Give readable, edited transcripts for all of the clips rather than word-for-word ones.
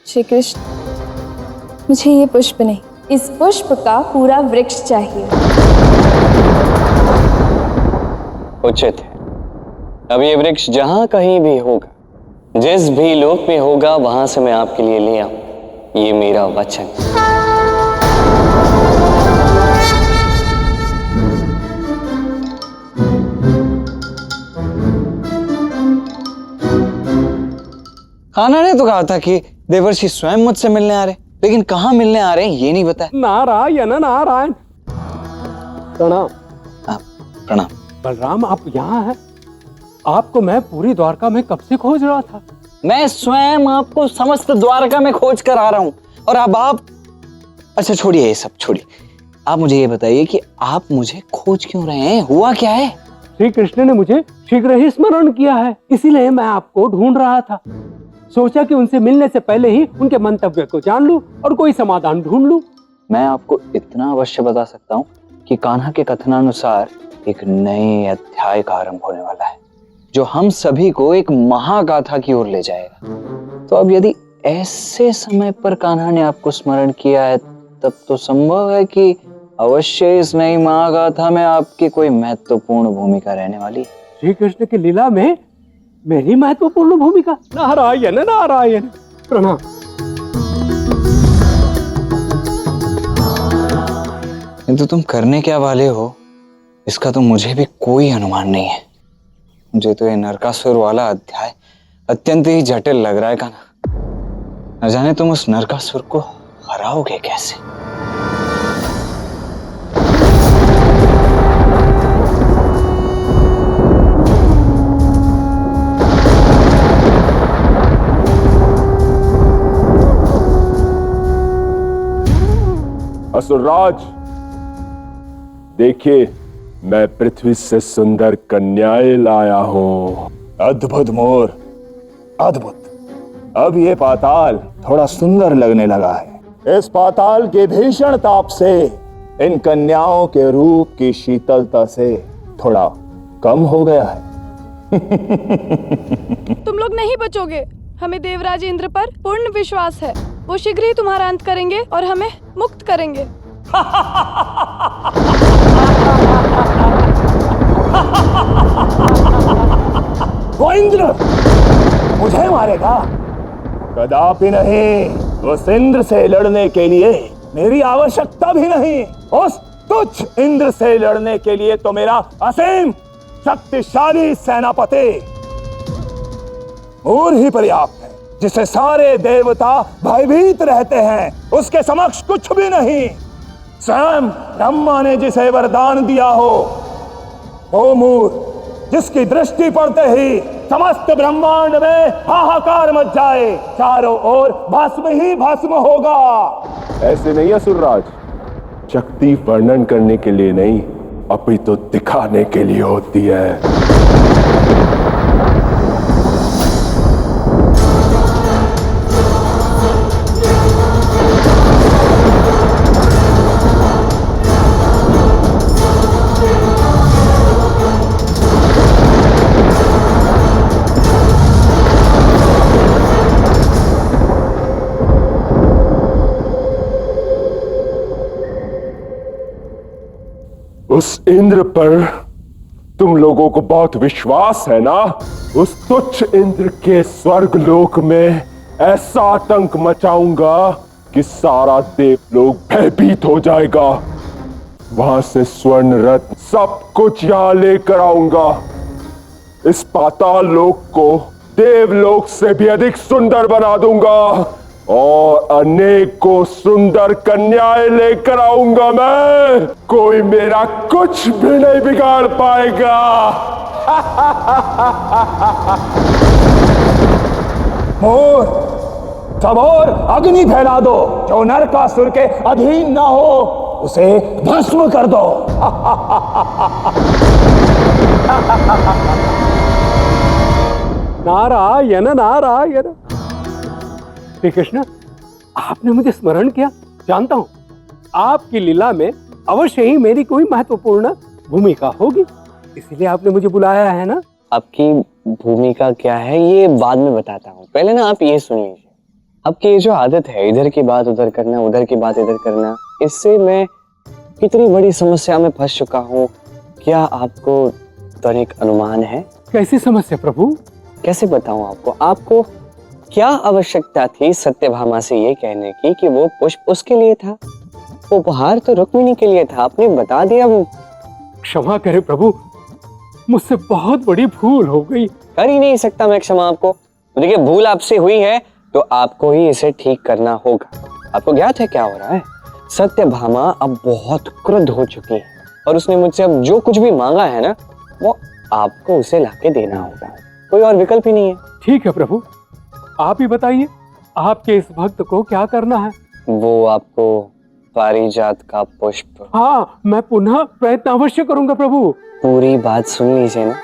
श्री कृष्ण, मुझे ये पुष्प नहीं, इस पुष्प का पूरा वृक्ष चाहिए। उचित है। अब ये वृक्ष जहां कहीं भी होगा, जिस भी लोक में होगा, वहां से मैं आपके लिए ले आऊं। ये मेरा वचन। कान्हा ने तो कहा था कि देवर्षि स्वयं मुझसे मिलने आ रहे, लेकिन कहाँ मिलने आ रहे हैं ये नहीं बताया। नारायण नारायण। प्रणाम। प्रणाम। बलराम, आप यहाँ हैं? आपको मैं पूरी द्वारका में कब से खोज रहा था। मैं स्वयं आपको समस्त द्वारका में खोज कर आ रहा हूँ, और अब आप, अच्छा छोड़िए ये सब छोड़िए, आप मुझे ये बताइए कि आप मुझे खोज क्यों रहे हैं, हुआ क्या है? श्री कृष्ण ने मुझे शीघ्र ही स्मरण किया है, इसीलिए मैं आपको ढूंढ रहा था। सोचा कि उनसे मिलने से पहले ही उनके मंतव्य को जान लूं और कोई समाधान ढूंढ लूं। मैं आपको इतना अवश्य बता सकता हूँ कि कान्हा के कथनानुसार एक नए अध्याय का आरंभ होने वाला है, जो हम सभी को एक महागाथा की ओर ले जाएगा। तो अब यदि ऐसे समय पर कान्हा ने आपको स्मरण किया है, तब तो संभव है कि अवश्य इस नई महागाथा में आपकी कोई महत्वपूर्ण भूमिका रहने वाली। श्री कृष्ण की लीला में मेरी महत्वपूर्ण भूमिका। नारायण नारायण। प्रणाम। किंतु तुम करने क्या वाले हो, इसका तो मुझे भी कोई अनुमान नहीं है। मुझे तो ये नरकासुर वाला अध्याय अत्यंत ही जटिल लग रहा है कान्हा। न जाने तुम उस नरकासुर को हराओगे कैसे। असुरराज, देखिए मैं पृथ्वी से सुंदर कन्याएं लाया हूं। अद्भुत मोर, अद्भुत। अब ये पाताल थोड़ा सुंदर लगने लगा है। इस पाताल के भीषण ताप से, इन कन्याओं के रूप की शीतलता से थोड़ा कम हो गया है। तुम लोग नहीं बचोगे। हमें देवराज इंद्र पर पूर्ण विश्वास है। वो शीघ्र ही तुम्हारा अंत करेंगे और हमें मुक्त करेंगे। वो इंद्र मुझे मारेगा? कदापि नहीं। उस इंद्र से लड़ने के लिए मेरी आवश्यकता भी नहीं। उस तुच्छ इंद्र से लड़ने के लिए तो मेरा असीम शक्तिशाली सेनापति मोर ही पर्याप्त है, जिसे सारे देवता भयभीत रहते हैं। उसके समक्ष कुछ भी नहीं। स्वयं ब्रह्मा ने जिसे वरदान दिया हो, वो मोर जिसकी दृष्टि पड़ते ही समस्त ब्रह्मांड में हाहाकार मच जाए, चारों ओर भस्म ही भस्म होगा। ऐसे नहीं असुरराज, शक्ति वर्णन करने के लिए नहीं, अपितु तो दिखाने के लिए होती है। उस इंद्र पर तुम लोगों को बहुत विश्वास है ना? उस तुच्छ इंद्र के स्वर्ग लोक में ऐसा आतंक मचाऊंगा कि सारा देवलोक भयभीत हो जाएगा। वहां से स्वर्ण रत्न सब कुछ यहां लेकर आऊंगा। इस पाताल लोक को देवलोक से भी अधिक सुंदर बना दूंगा और अनेकों सुंदर कन्याएं लेकर आऊंगा मैं। कोई मेरा कुछ भी नहीं बिगाड़ पाएगा। मोर, सब और अग्नि फैला दो। जो नरकासुर के अधीन ना हो, उसे भस्म कर दो। नारायण नारायण। श्री कृष्ण, आपने मुझे स्मरण किया। जानता हूं आपकी लीला में अवश्य ही मेरी कोई महत्वपूर्ण भूमिका होगी, इसीलिए आपने मुझे बुलाया है ना। आपकी भूमिका क्या है ये बाद में बताता हूँ, पहले ना आप ये सुन लीजिए। आपकी ये जो आदत है इधर की बात उधर करना, उधर की बात इधर करना, इससे मैं कितनी बड़ी समस्या में फंस चुका हूँ। क्या आपको तनिक अनुमान है? कैसी समस्या प्रभु? कैसे बताऊं आपको? आपको क्या आवश्यकता थी सत्यभामा से ये कहने की कि वो पुष्प उसके लिए था? वो उपहार तो रुक्मिणी के लिए था, आपने बता दिया। वो क्षमा करे प्रभु, मुझसे बहुत बड़ी भूल हो गई। कर ही नहीं सकता मैं क्षमा आपको। देखिए, भूल आपसे हुई है तो आपको ही इसे ठीक करना होगा। आपको ज्ञात है क्या हो रहा है? सत्यभामा अब बहुत क्रुद्ध हो चुकी है और उसने मुझसे अब जो कुछ भी मांगा है ना, वो आपको उसे लाके देना होगा। कोई और विकल्प ही नहीं है। ठीक है प्रभु, आप ही बताइए, आपके इस भक्त को क्या करना है? वो आपको पारिजात का पुष्प। हाँ, मैं पुनः प्रयत्न अवश्य करूंगा प्रभु। पूरी बात सुन लीजिए ना,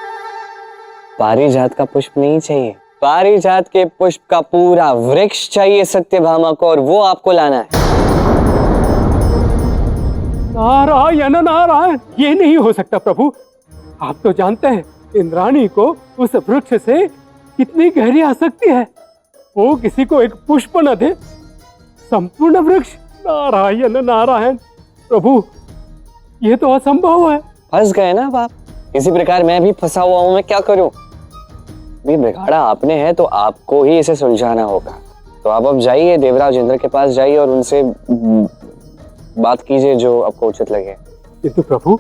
पारिजात का पुष्प नहीं चाहिए, पारिजात के पुष्प का पूरा वृक्ष चाहिए सत्यभामा को, और वो आपको लाना है। नारायण नारायण, ये नहीं हो सकता प्रभु। आप तो जानते हैं इंद्राणी को उस वृक्ष से कितनी गहरी आसक्ति है। वो किसी को एक पुष्प न दे, संपूर्ण वृक्ष। नारायण नारायण प्रभु, ये तो असंभव है। फंस गए ना अब आप। इसी प्रकार मैं भी फंसा हुआ हूं, मैं क्या करूं? भी बिगाड़ा आपने है तो आपको ही इसे सुलझाना होगा। तो आप अब जाइए, देवराज इंद्र के पास जाइए और उनसे बात कीजिए जो आपको उचित लगे। किंतु प्रभु,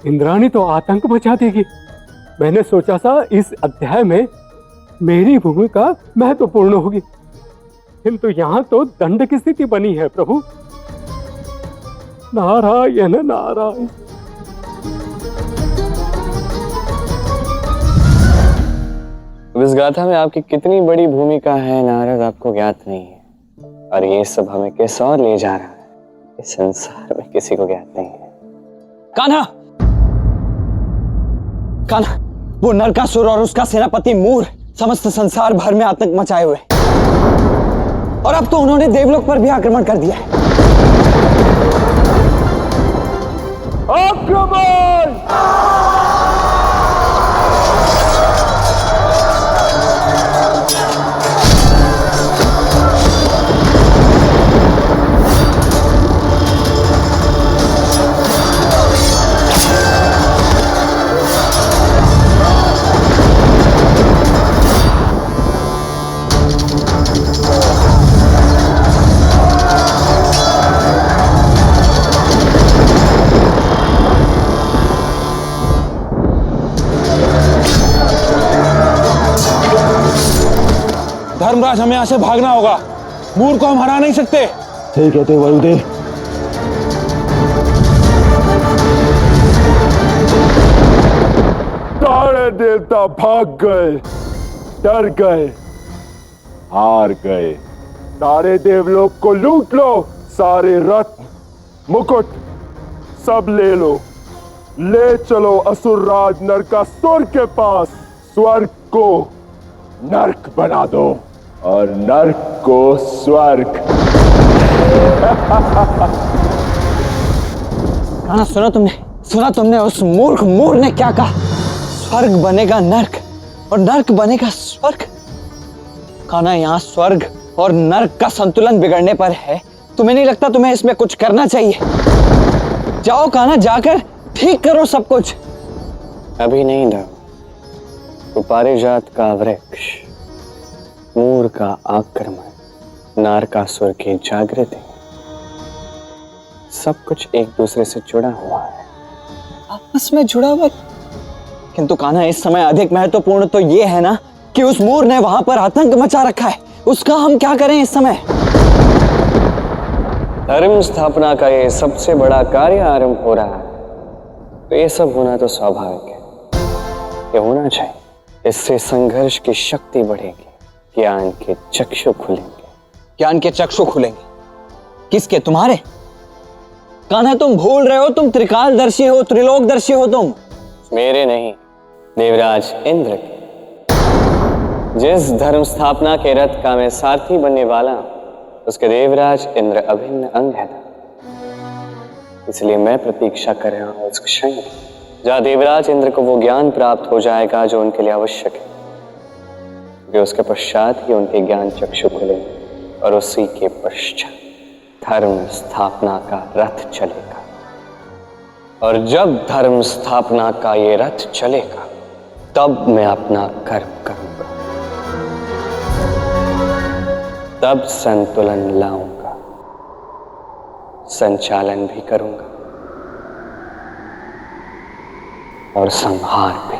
इंद्राणी तो आतंक मचा देगी। मैंने सोचा था इस अध्याय में मेरी भूमिका महत्वपूर्ण होगी, किंतु यहाँ तो दंड की स्थिति बनी है प्रभु। नारायण नारायण। इस गाथा में आपकी कितनी बड़ी भूमिका है नारद, आपको ज्ञात नहीं है। और ये सब हमें किस और ले जा रहा है, इस संसार में किसी को ज्ञात नहीं है। कान्हा, कान्हा, वो नरकासुर और उसका सेनापति मूर समस्त संसार भर में आतंक मचाए हुए, और अब तो उन्होंने देवलोक पर भी आक्रमण कर दिया है। आक्रमण! धर्मराज, हमें यहाँ से भागना होगा। मूर को हम हरा नहीं सकते। ठीक है वायुदेव। सारे देवता भाग गए, डर गए, हार गए। सारे देवलोक को लूट लो, सारे रत्न मुकुट सब ले लो, ले चलो असुरराज नरकासुर के पास। स्वर्ग को नर्क बना दो और नर्क को स्वर्ग। कान्हा, सुना तुमने उस मूर्ख मूर ने क्या कहा? स्वर्ग बनेगा नर्क और नर्क बनेगा स्वर्ग। कान्हा, यहाँ स्वर्ग और नर्क का संतुलन बिगड़ने पर है। तुम्हें नहीं लगता तुम्हें इसमें कुछ करना चाहिए? जाओ कान्हा, जाकर ठीक करो सब कुछ। अभी नहीं धर्म, तो पारिजात का वृक्ष, मूर का आक्रमण, नारकासुर की जागृति, सब कुछ एक दूसरे से जुड़ा हुआ है, आपस में जुड़ा हुआ। किंतु कान्हा, इस समय अधिक महत्वपूर्ण तो ये है ना कि उस मूर ने वहां पर आतंक मचा रखा है। उसका हम क्या करें इस समय? धर्म स्थापना का ये सबसे बड़ा कार्य आरंभ हो रहा है, तो ये सब होना तो स्वाभाविक है, ये होना चाहिए। इससे संघर्ष की शक्ति बढ़ेगी, ज्ञान के चक्षु खुलेंगे। ज्ञान के चक्षु खुलेंगे? किसके? तुम्हारे? कान्हा, तुम भूल रहे हो, तुम त्रिकालदर्शी हो, त्रिलोकदर्शी हो तुम। मेरे नहीं, देवराज इंद्र के। जिस धर्म स्थापना के रथ का मैं सारथी बनने वाला हूं, उसके देवराज इंद्र अभिन्न अंग है, इसलिए मैं प्रतीक्षा कर रहा हूं उस क्षण की, जहां देवराज इंद्र को वो ज्ञान प्राप्त हो जाएगा जो उनके लिए आवश्यक है, कि उसके पश्चात ही उनके ज्ञान चक्षु खुलेंगे। और उसी के पश्चात धर्म स्थापना का रथ चलेगा। और जब धर्म स्थापना का ये रथ चलेगा तब मैं अपना कर्म करूंगा, तब संतुलन लाऊंगा, संचालन भी करूंगा और संहार भी।